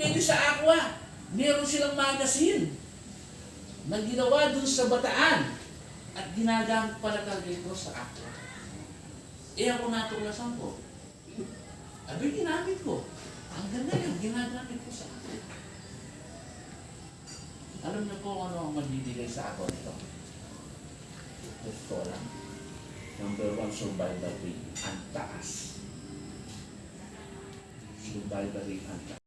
pwede sa Aqua. Meron silang magazine na ginawa dun sa Bataan at ginagamit pala talaga ito sa Aqua. Eh ako natuklasan ko. Abi, ginamit ko. Ang ganda yun, ginagamit ko sa Aqua. Alam niyo po ano ang magbibigay sa ako nito? Gusto lang. Number 1, survival rate. Ang taas. Survival rate ang taas.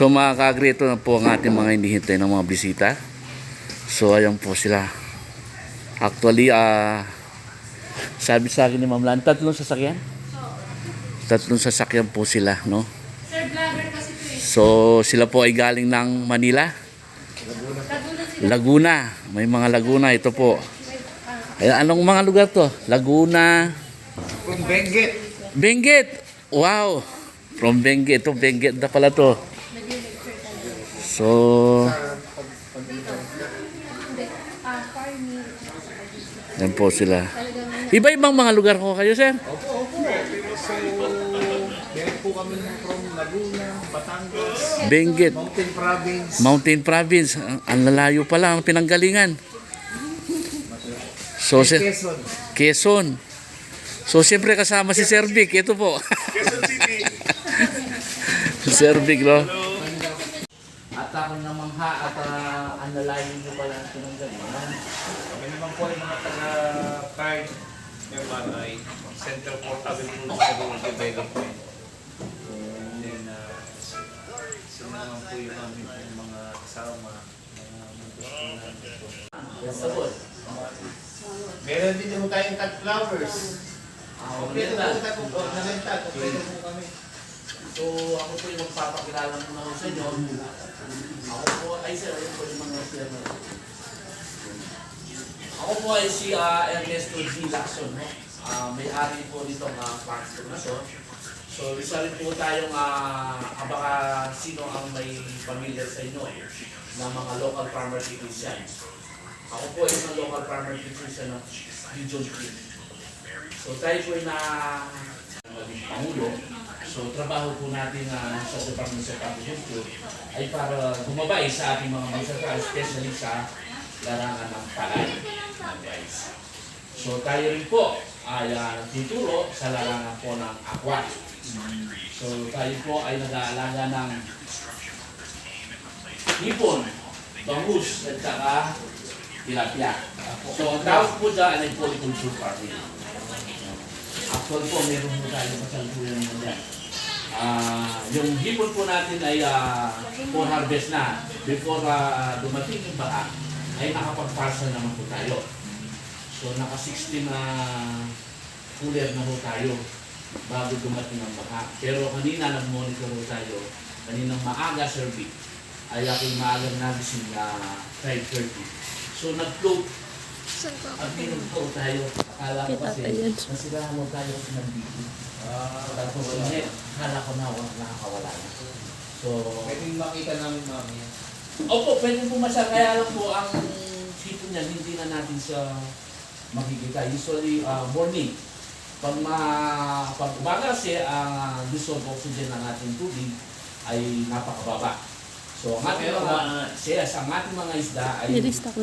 So mga ka-agri, ito na po ang ating mga hinihintay ng mga bisita. So ayan po sila. Actually, sabi sa akin ni Ma'am Lan, tatlong sasakyan? Tatlong sasakyan po sila, no? Sir, vlogger kasi ito eh. So sila po ay galing ng Manila. Laguna. May mga Laguna, ito po. Ayan, anong mga lugar to? Laguna. From Benguet. Benguet. Wow. From Benguet. Ito, Benguet na pala to. So, yan po sila. Iba-ibang mga lugar ko kayo, sir? Opo. So, meron po kami from Laguna, Batangas, Benguet. Mountain Province. Mountain Province. Ang lalayo pala ang pinanggalingan. So, Quezon. Quezon. So, siyempre kasama si Sir Vic. Ito po. Quezon City. Sir Vic, no? At ako namangha at ang lalayo nyo pala ang pinanggalingan. Kami naman po ay mga taga-card naman ay Center for Agriculture Development. And then, sila naman po yung aming mga kasama, mga gusto Sabot. Meron din po tayong cut flowers. Okay na. Nalenta, kompleto po kami. So, ako po yung magpapakilala muna ko sa inyo. Ako po, ay sir, ayun po yung mga sir na. Ako po ay si Ernesto G. Lacson. No? May-ari po nito ng pastor na to. So, isa rin po tayong, baka sino ang may familiar sa inyo na mga local farmer technician. Ako po ay isang local farmer technician ng Region 3. So, tayo po ay naging Pangulo. So, trabaho po natin sa Department of Agriculture ay para gumabay sa ating mga magsasaka, especially sa larangan ng palay ng rice. So, tayo rin po ay tuturo sa larangan po ng aqua. So, tayo po ay nag-aalaga ng hipon, bangus, at saka tilapia. So, ang tawag po dyan ay polyculture farming. Actually po, meron po tayo kasalukuyan mo dyan. Yung hipon po natin ay for harvest na. Before dumating yung baka, ay nakapag-parcel naman po tayo. So, naka-16 na cooler na po tayo bago dumating ang baka. Pero kanina nag-monitor po tayo. Kaninang maaga, Sir Vic, ay ako'y maagang nagising na 5:30. So, nag-float. At minunto tayo. Akala ko kasi nasilahan mo tayo kasi nandito. Tapos init, akala ko na nakakawala na. So, Pwedeng makita namin mami. opo, pwede po masya. Kaya lang po ang hipon niyan, hindi na natin siya makikita. Usually, morning. Pag umaga kasi, ang dissolved oxygen ng ating tubig ay napakababa. So, ang ating mga isda ay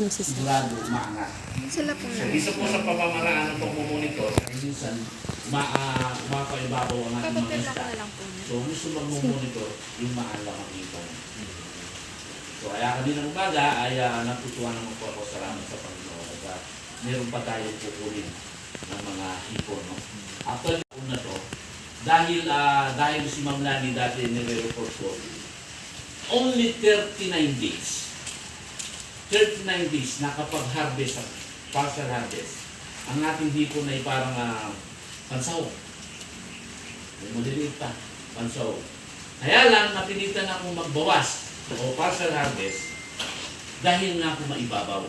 sigurado umaangat. Sila po So, isa po sa pamamaraan ng pagmumonitor ay minsan umapaibabaw ang ating mga isda. So, gusto magmumonitor yung maalang ang ipon. So, kaya kaninang umaga ay natutuwa naman po ako salamat sa Panginoon. At meron pa tayo kukunin ng mga ipon. No? Actually, na to, dahil si Ma'am Lani dati nire-report ko, only 39 days. 39 days nakapag-harvest, partial harvest. Ang ating hipon ay parang pansaw. May maliliit pa, pansaw. Kaya lang, napilitan akong magbawas o partial harvest dahil nga po maibabaw.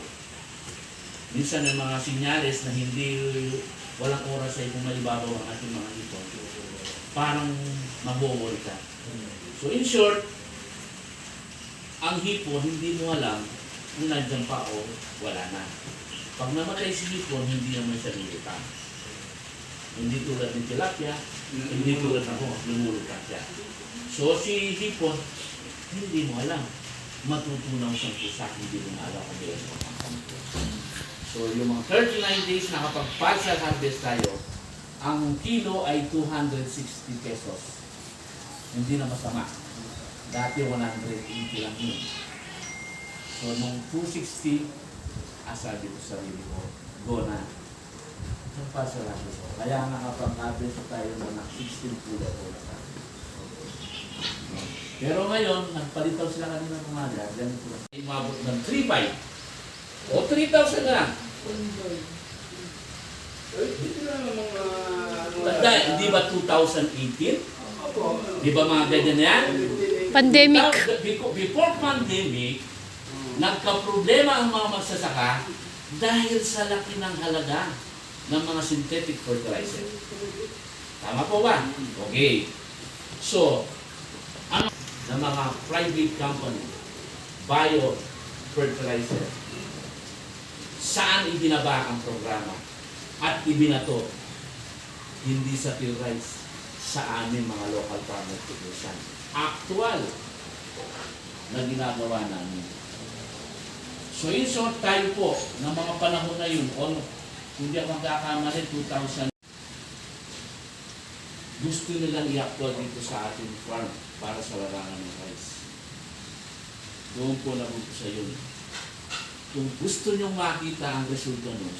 Minsan may mga sinyales na walang oras ay kung maibabaw ang ating mga hipon. Parang mabungol ka. So in short, ang hipon hindi mo alam kung nandiyan pa o wala na. Pag namatay si hipon, hindi naman siya lulutang. Hindi tulad ng tilapia, hindi tulad ako, lumulutang siya. So si hipon, hindi mo alam. Matutunaw siyang pusa, hindi mo na alam kung meron mo. So yung mga 39 days na kapag partial harvest tayo, ang kilo ay 260 pesos. Hindi na masama. Dati 180 lang yun. So nung 260, asabi ko sa sarili ko, go na. Yung partial harvest. Kaya nga kapag harvest tayo na 16 kilo ko na tayo. Pero ngayon, nagpalitaw sila kanina ng umaga, ganito lang. Umabot ng 3,500 o 3,000 na lang. Di ba 2018? Di ba mga ganyan na yan? Pandemic. Before pandemic, nagka-problema ang mga magsasaka dahil sa laki ng halaga ng mga synthetic fertilizer. Tama po ba? Okay. So, ng mga private company, bio-fertilizer, saan ibinaba ang programa at ibinato? Hindi sa PhilRice, sa amin mga local farmer production. Actual na ginagawa namin. So in short, tayo po, ng mga panahon na yun, kung di ako magkakamali, 2000, gusto nilang i-actual dito sa ating farm para sa larangan ng rice. Doon po nabuto sa yun. Kung gusto nyo makita ang resulta nun,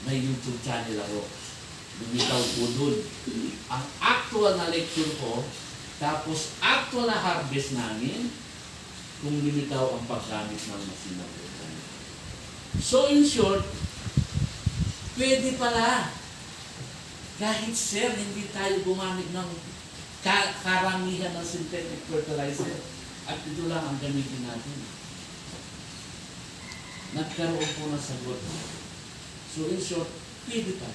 may YouTube channel ako. Lumitaw po dun. Ang actual na lecture ko, tapos actual na harvest namin, kung lumitaw ang paggamit ng masina po. So in short, pwede pala. Kahit sir, hindi tayo gumamit ng karamihan ng synthetic fertilizer at ito lang ang gamitin natin. Nagkaroon po ng sagot. So in short, pwede pa.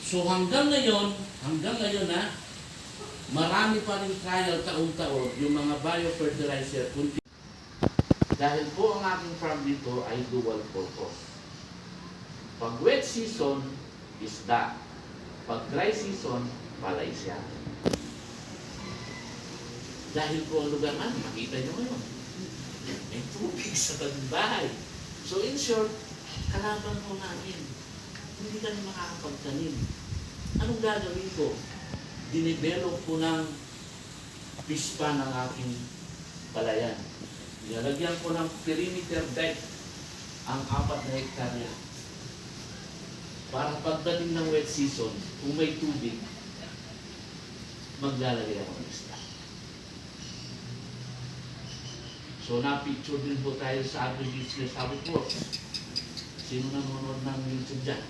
So hanggang ngayon na, marami pa rin trial taon-taon yung mga biofertilizer. Dahil po ang aking farm dito ay dual purpose. Pag wet season, isda. Pag dry season, palay siya. Dahil po ang lugar namin, makita nyo ngayon, may tubig sa bahay. So in short, kalaban po namin. Hindi kami makakapagtanim. Anong gagawin ko? Dinevelop ko ng pispa ng aking palayan. Nilagyan ko ng perimeter deck ang 4 na hektarya. Para pagdating ng wet season, kung may tubig, maglalagay ako ng isda. So na-picture din po tayo sa ating business. Sabi po, sino nanonood ng YouTube dyan?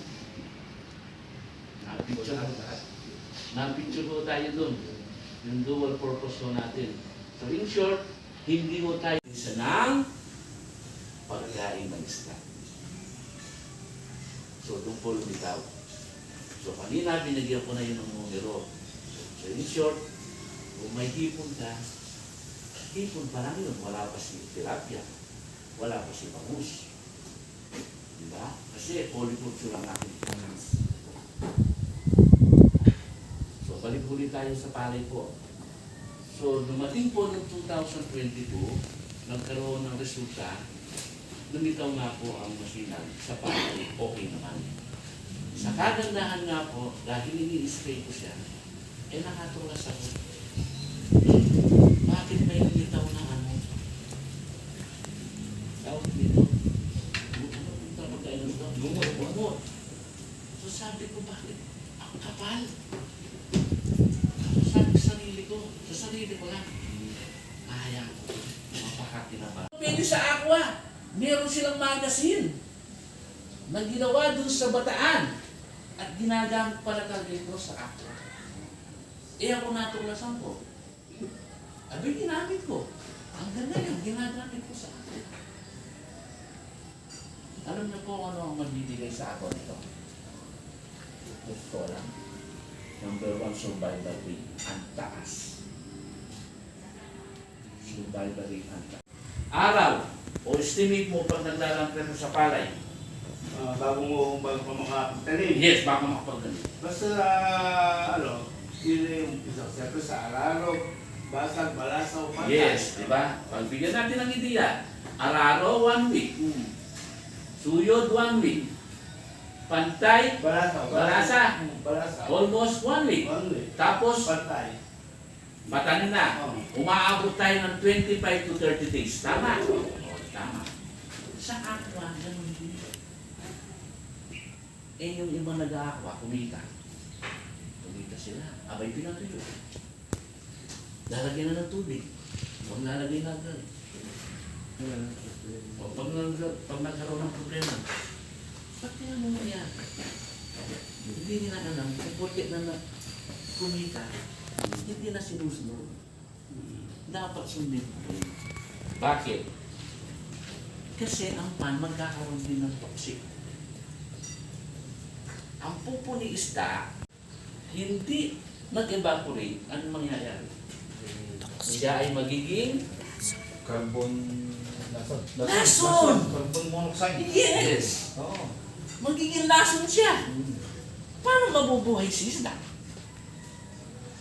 Na-picture po tayo dun. Yung dual purpose po natin. So in short, hindi po tayo isa ng pagkain ng isda. So, doon po lumitaw. So, kanina, binigyan ko na yun ng numero. So, in short, kung may hipon ka, hipon pa lang yun. Wala pa si tilapia. Wala pa si bangus. Diba? Kasi, polyculture ang ating finance. So, balik ulit tayo sa palay po. So, dumating po noong 2022, nagkaroon ng resulta, lumitaw nga po ang masinan sa palay, okay naman. Sa kagandahan nga po, dahil ini-spray ko siya, nakatulas ako. Bakit may lumitaw na ano? Tawag dito. Gumot. So sabi ko, bakit? Ang kapal. So sabi ko sa sarili ko lang, ayaw ko. Mapakakinabahan. Pwede sa aqua. Meron silang magazine na ginawa dun sa Bataan at ginagamit pala talaga ito sa aqua. Ako natuklasan ko. Abay, ginamit ko. Ang ganda yun, ginagamit ko sa akin. Alam niyo po ano ang magbibigay sa ako nito? Gusto lang. Number 1, survival rate. Ang taas. Survival rate ang taas. Araw, o estimate mo pag naglalampreno sa palay. Bago pa makapagtanim. Yes, baka makapagaling. Basta, yun na yung isang siyempre sa araro, basag, balasaw, patay. Yes, di ba? Pagbigyan natin ng ideya. Araro, 1 week. Suyod, 1 week. Pantay, Balasaw. Balasa. Balasaw. almost 1 week. Tapos, Patay. matanim na. Umaabot tayo ng 25 to 30 days. Tama? Oo, tama. Sa aqua, ganun din. Eh, yung ibang nag-aqua, kumita. Kumita sila. Abay, pinatuyo. Lalagyan na ng tubig. Huwag lalagay na agad. O, pag nagkaroon ng problema, ba't kaya mo yan? Hindi nila alam, kung puti na kumita, hindi na sinusunod. Dapat sundin mo. Bakit? Kasi ang pan magkakaroon din ng toxic. Ang pupo ni isda, hindi nag-evaporate, ano mangyayari? Siya ay magiging Carbon... lason! Carbon monoxide. Yes! Oo. Magiging lason siya. Paano mabubuhay si isda?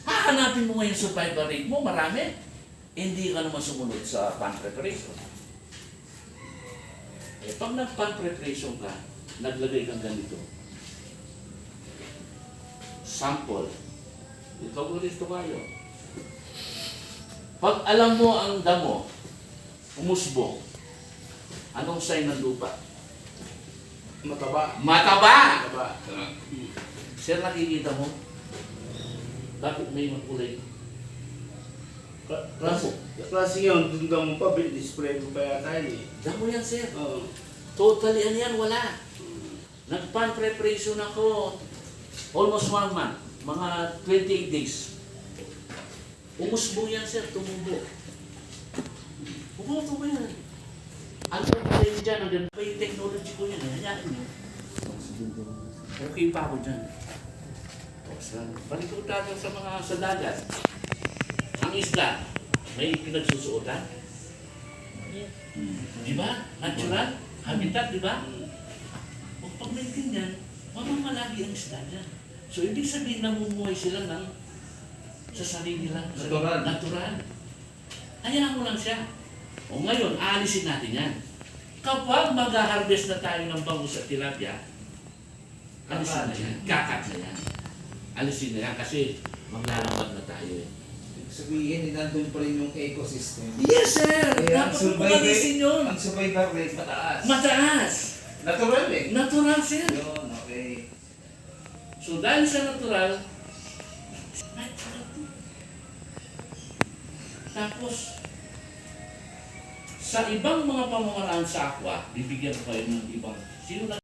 Hahanapin mo ngayon survival rate mo, marami. Hindi ka naman sumunod sa pan preparation. Eh, pag nag-pan preparation ka, naglagay kang ganito. Sample. Ito ulit kayo. Pag alam mo ang damo, umusbong, anong sign ng lupa? Mataba. Mataba! Mataba. Sir, nakikita mo? Bakit may makulay? Klase yun, dun daw mo pa, display ko pa yata yun eh. Damo yan, sir. Oo. Totally ano yan, wala. Nag-pan preparation ako almost 1 month, mga 28 days. Umusbong yan, sir, tumubo. Umubo yan. Ang problema dyan, ang ganda pa yung technology ko yan, hayaan nyo. Okay pa ako dyan. Balik ko tayo sa mga sa dagat. Ang isla, may pinagsusuotan. Di ba? Natural, habitat, di ba? O pag may ganyan, mamamalagi ang isda dyan. So, ibig sabihin namumuhay sila ng sa sarili lang. Natural. Natural. Hayaan mo lang siya. O ngayon, aalisin natin yan. Kapag mag-harvest na tayo ng bangus at tilapia, alisin na yan. Kakat na yan. Alisin na yan kasi maglalambag na tayo eh. Sabihin, nandun pa rin yung ecosystem. Yes, sir! Kaya Dapat mo alisin yun. ang survival rate mataas. Mataas! Natural eh. Natural, sir. Yun, okay. So dahil sa natural, tapos, sa ibang mga pamamaraan sa aqua, bibigyan ko kayo ng ibang, sino na